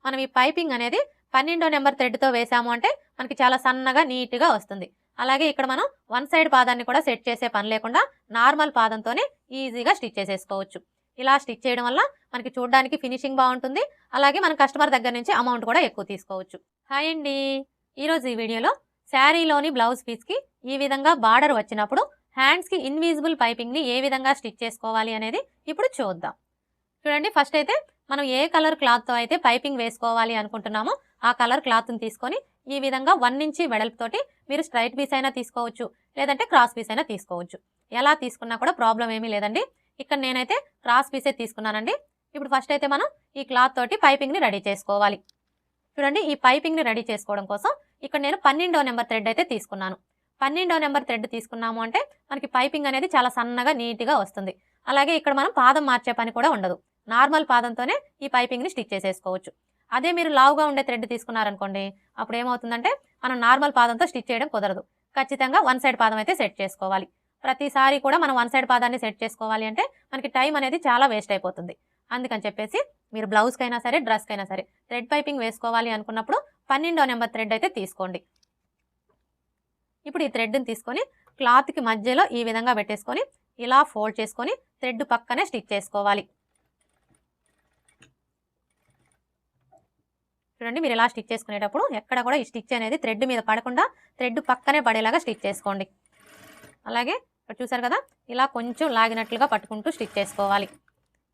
మనం ఈ పైపింగ్ అనేది 12వ నెంబర్ థ్రెడ్తో వేసాము అంటే మనకి చాలా సన్నగా నీట్గా వస్తుంది. అలాగే ఇక్కడ మనం వన్ సైడ్ పాదాన్ని కూడా సెట్ చేసే పని లేకుండా నార్మల్ పాదంతోనే ఈజీగా స్టిచ్ చేసేసుకోవచ్చు. ఇలా స్టిచ్ చేయడం వల్ల మనకి చూడడానికి ఫినిషింగ్ బాగుంటుంది. అలాగే మన కస్టమర్ దగ్గర నుంచి అమౌంట్ కూడా ఎక్కువ తీసుకోవచ్చు. హాయ్ అండి, ఈరోజు ఈ వీడియోలో శారీలోని బ్లౌజ్ పీస్కి ఈ విధంగా బార్డర్ వచ్చినప్పుడు హ్యాండ్స్కి ఇన్విజిబుల్ పైపింగ్ని ఏ విధంగా స్టిచ్ చేసుకోవాలి అనేది ఇప్పుడు చూద్దాం. చూడండి, ఫస్ట్ అయితే మనం ఏ కలర్ క్లాత్తో అయితే పైపింగ్ వేసుకోవాలి అనుకుంటున్నామో ఆ కలర్ క్లాత్ని తీసుకొని ఈ విధంగా 1 ఇంచ్ వెడల్పుతోటి మీరు స్ట్రైట్ పీస్ అయినా తీసుకోవచ్చు, లేదంటే క్రాస్ పీస్ అయినా తీసుకోవచ్చు. ఎలా తీసుకున్నా కూడా ప్రాబ్లం ఏమీ లేదండి. ఇక్కడ నేనైతే క్రాస్ పీసే తీసుకున్నానండి. ఇప్పుడు ఫస్ట్ అయితే మనం ఈ క్లాత్ తోటి పైపింగ్ని రెడీ చేసుకోవాలి. చూడండి, ఈ పైపింగ్ని రెడీ చేసుకోవడం కోసం ఇక్కడ నేను 12వ నెంబర్ థ్రెడ్ అయితే తీసుకున్నాను. 12వ నెంబర్ థ్రెడ్ తీసుకున్నాము అంటే మనకి పైపింగ్ అనేది చాలా సన్నగా నీట్గా వస్తుంది. అలాగే ఇక్కడ మనం పాదం మార్చే పని కూడా ఉండదు. నార్మల్ పాదంతోనే ఈ పైపింగ్ని స్టిచ్ చేసేసుకోవచ్చు. అదే మీరు లావుగా ఉండే థ్రెడ్ తీసుకున్నారనుకోండి, అప్పుడు ఏమవుతుందంటే మనం నార్మల్ పాదంతో స్టిచ్ చేయడం కుదరదు. ఖచ్చితంగా వన్ సైడ్ పాదం అయితే సెట్ చేసుకోవాలి. ప్రతిసారి కూడా మనం వన్ సైడ్ పాదాన్ని సెట్ చేసుకోవాలి అంటే మనకి టైం అనేది చాలా వేస్ట్ అయిపోతుంది. అందుకని చెప్పేసి మీరు బ్లౌజ్కైనా సరే, డ్రెస్కైనా సరే థ్రెడ్ పైపింగ్ వేసుకోవాలి అనుకున్నప్పుడు 12వ నెంబర్ థ్రెడ్ అయితే తీసుకోండి. ఇప్పుడు ఈ థ్రెడ్ని తీసుకొని క్లాత్కి మధ్యలో ఈ విధంగా పెట్టేసుకొని ఇలా ఫోల్డ్ చేసుకొని థ్రెడ్ పక్కనే స్టిచ్ చేసుకోవాలి. చూడండి, మీరు ఇలా స్టిచ్ చేసుకునేటప్పుడు ఎక్కడ కూడా ఈ స్టిచ్ అనేది థ్రెడ్ మీద పడకుండా థ్రెడ్ పక్కనే పడేలాగా స్టిచ్ చేసుకోండి. అలాగే ఇక్కడ చూసారు కదా, ఇలా కొంచెం లాగినట్లుగా పట్టుకుంటూ స్టిచ్ చేసుకోవాలి.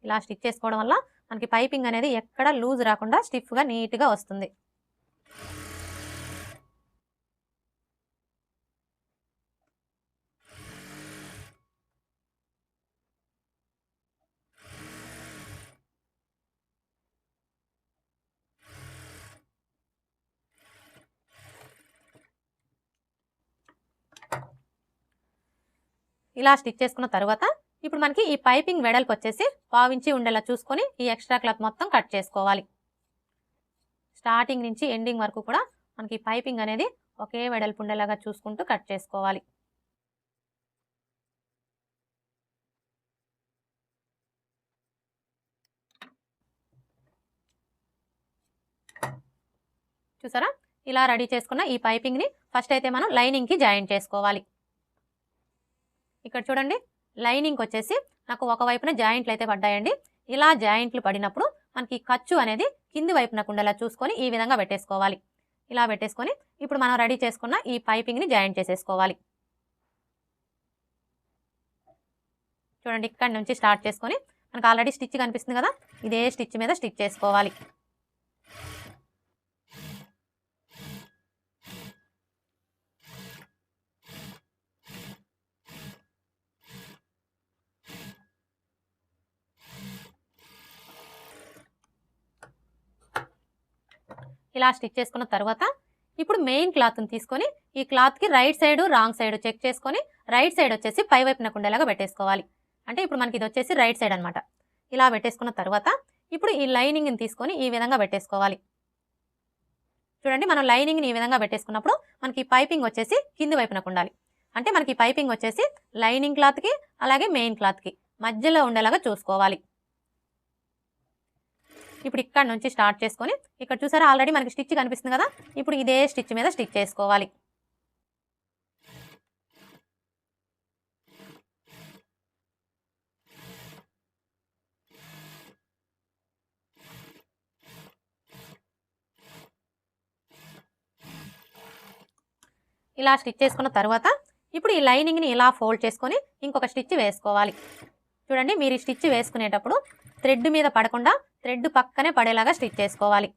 ఇలా స్టిచ్ చేసుకోవడం వల్ల మనకి పైపింగ్ అనేది ఎక్కడ లూజ్ రాకుండా స్టిఫ్గా నీట్గా వస్తుంది. ఇలా స్టిచ్ చేసుకున్న తర్వాత ఇప్పుడు మనకి ఈ పైపింగ్ వెడల్పు వచ్చేసి 1/2 ఇంచ్ ఉండేలా చూసుకొని ఈ ఎక్స్ట్రా క్లాత్ మొత్తం కట్ చేసుకోవాలి. స్టార్టింగ్ నుంచి ఎండింగ్ వరకు కూడా మనకి పైపింగ్ అనేది ఒకే వెడల్పు ఉండేలాగా చూసుకుంటూ కట్ చేసుకోవాలి. చూసారా, ఇలా రెడీ చేసుకున్న ఈ పైపింగ్ని ఫస్ట్ అయితే మనం లైనింగ్కి జాయింట్ చేసుకోవాలి. ఇక్కడ చూడండి, లైనింగ్ వచ్చేసి నాకు ఒకవైపున జాయింట్లు అయితే పడ్డాయండి. ఇలా జాయింట్లు పడినప్పుడు మనకి ఖర్చు అనేది కింది వైపునకు ఉండేలా చూసుకొని ఈ విధంగా పెట్టేసుకోవాలి. ఇలా పెట్టేసుకొని ఇప్పుడు మనం రెడీ చేసుకున్న ఈ పైపింగ్ని జాయింట్ చేసేసుకోవాలి. చూడండి, ఇక్కడ నుంచి స్టార్ట్ చేసుకొని మనకు ఆల్రెడీ స్టిచ్ కనిపిస్తుంది కదా, ఇదే స్టిచ్ మీద స్టిచ్ చేసుకోవాలి. ఇలా స్టిచ్ చేసుకున్న తర్వాత ఇప్పుడు మెయిన్ క్లాత్ని తీసుకొని ఈ క్లాత్కి right side wrong side check చేసుకొని రైట్ సైడ్ వచ్చేసి పై వైపునకు ఉండేలాగా పెట్టేసుకోవాలి. అంటే ఇప్పుడు మనకి ఇది వచ్చేసి రైట్ సైడ్ అనమాట. ఇలా పెట్టేసుకున్న తర్వాత ఇప్పుడు ఈ లైనింగ్ని తీసుకొని ఈ విధంగా పెట్టేసుకోవాలి. చూడండి, మనం లైనింగ్ని ఈ విధంగా పెట్టేసుకున్నప్పుడు మనకి పైపింగ్ వచ్చేసి కింది వైపునకు ఉండాలి. అంటే మనకి పైపింగ్ వచ్చేసి లైనింగ్ క్లాత్కి అలాగే మెయిన్ క్లాత్కి మధ్యలో ఉండేలాగా చూసుకోవాలి. ఇప్పుడు ఇక్కడ నుంచి స్టార్ట్ చేసుకొని ఇక్కడ చూసారా ఆల్రెడీ మనకి స్టిచ్ కనిపిస్తుంది కదా, ఇప్పుడు ఇదే స్టిచ్ మీద స్టిచ్ చేసుకోవాలి. ఇలా స్టిచ్ చేసుకున్న తర్వాత ఇప్పుడు ఈ లైనింగ్ని ఇలా ఫోల్డ్ చేసుకొని ఇంకొక స్టిచ్ వేసుకోవాలి. చూడండి, మీరు ఈ స్టిచ్ వేసుకునేటప్పుడు థ్రెడ్ మీద పడకుండా థ్రెడ్ పక్కనే పడేలాగా స్టిచ్ చేసుకోవాలి.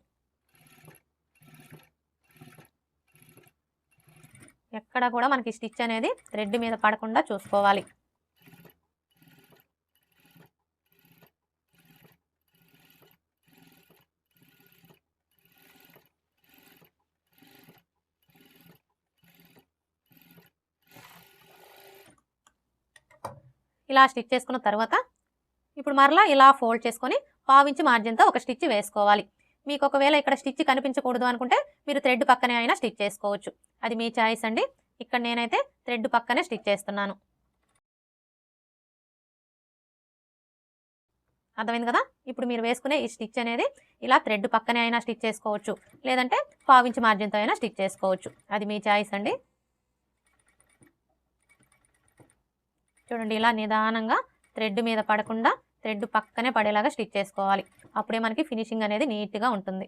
ఎక్కడ కూడా మనకి స్టిచ్ అనేది థ్రెడ్ మీద పడకుండా చూసుకోవాలి. ఇలా స్టిచ్ చేసుకున్న తర్వాత ఇప్పుడు మరలా ఇలా ఫోల్డ్ చేసుకొని 1/2 ఇంచ్ మార్జిన్తో ఒక స్టిచ్ వేసుకోవాలి. మీకు ఒకవేళ ఇక్కడ స్టిచ్ కనిపించకూడదు అనుకుంటే మీరు థ్రెడ్ పక్కనే అయినా స్టిచ్ చేసుకోవచ్చు, అది మీ చాయిస్ అండి. ఇక్కడ నేనైతే థ్రెడ్ పక్కనే స్టిచ్ చేస్తున్నాను. అర్థమైంది కదా. ఇప్పుడు మీరు వేసుకునే ఈ స్టిచ్ అనేది ఇలా థ్రెడ్ పక్కనే అయినా స్టిచ్ చేసుకోవచ్చు, లేదంటే పావించి మార్జిన్తో అయినా స్టిచ్ చేసుకోవచ్చు, అది మీ చాయిస్ అండి. చూడండి, ఇలా నిదానంగా థ్రెడ్ మీద పడకుండా థ్రెడ్ పక్కనే పడేలాగా స్టిచ్ చేసుకోవాలి. అప్పుడే మనకి ఫినిషింగ్ అనేది నీట్గా ఉంటుంది.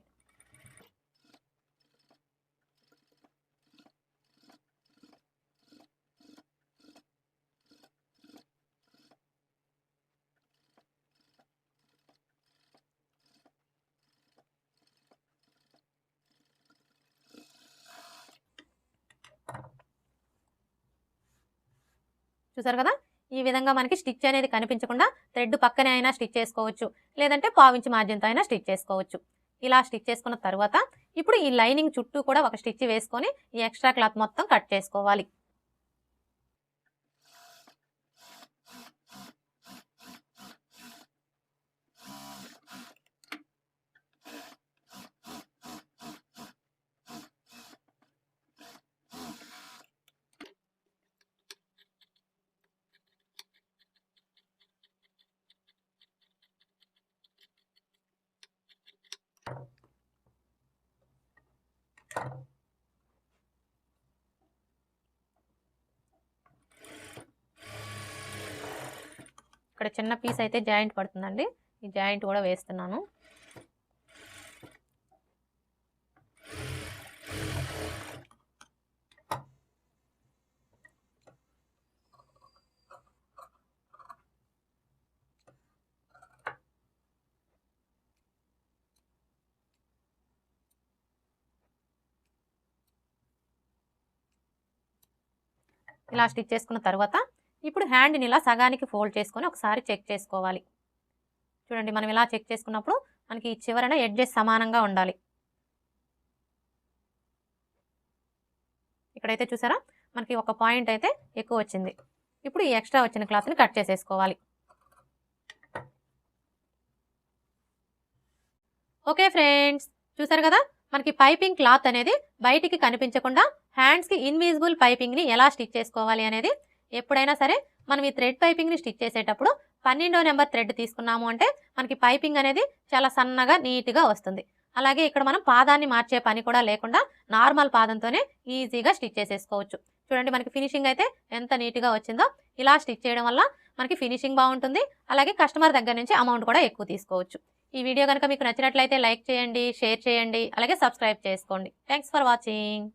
చూసారు కదా, ఈ విధంగా మనకి స్టిచ్ అనేది కనిపించకుండా థ్రెడ్ పక్కనే అయినా స్టిచ్ చేసుకోవచ్చు, లేదంటే పావించి మార్జిన్తో అయినా స్టిచ్ చేసుకోవచ్చు. ఇలా స్టిచ్ చేసుకున్న తర్వాత ఇప్పుడు ఈ లైనింగ్ చుట్టూ కూడా ఒక స్టిచ్ వేసుకొని ఈ ఎక్స్ట్రా క్లాత్ మొత్తం కట్ చేసుకోవాలి. ఇక్కడ చిన్న పీస్ అయితే జాయింట్ పడుతుందండి, ఈ జాయింట్ కూడా వేస్తున్నాను. ఇలా స్టిచ్ చేసుకున్న తర్వాత ఇప్పుడు హ్యాండ్ని ఇలా సగానికి ఫోల్డ్ చేసుకొని ఒకసారి చెక్ చేసుకోవాలి. చూడండి, మనం ఇలా చెక్ చేసుకున్నప్పుడు మనకి ఈ చివరన ఎడ్జెస్ సమానంగా ఉండాలి. ఇక్కడైతే చూసారా, మనకి ఒక పాయింట్ అయితే ఎక్కువ వచ్చింది. ఇప్పుడు ఈ ఎక్స్ట్రా వచ్చిన క్లాత్ని కట్ చేసేసుకోవాలి. ఓకే ఫ్రెండ్స్, చూసారు కదా, మనకి పైపింగ్ క్లాత్ అనేది బయటికి కనిపించకుండా హ్యాండ్స్కి ఇన్విజిబుల్ పైపింగ్ని ఎలా స్టిచ్ చేసుకోవాలి అనేది. ఎప్పుడైనా సరే మనం ఈ థ్రెడ్ పైపింగ్ని స్టిచ్ చేసేటప్పుడు 12వ నెంబర్ థ్రెడ్ తీసుకున్నాము అంటే మనకి పైపింగ్ అనేది చాలా సన్నగా నీట్గా వస్తుంది. అలాగే ఇక్కడ మనం పాదాన్ని మార్చే పని కూడా లేకుండా నార్మల్ పాదంతోనే ఈజీగా స్టిచ్ చేసేసుకోవచ్చు. చూడండి, మనకి ఫినిషింగ్ అయితే ఎంత నీట్గా వచ్చిందో. ఇలా స్టిచ్ చేయడం వల్ల మనకి ఫినిషింగ్ బాగుంటుంది, అలాగే కస్టమర్ దగ్గర నుంచి అమౌంట్ కూడా ఎక్కువ తీసుకోవచ్చు. ఈ వీడియో కనుక మీకు నచ్చినట్లయితే లైక్ చేయండి, షేర్ చేయండి, అలాగే సబ్స్క్రైబ్ చేసుకోండి. Thanks for watching.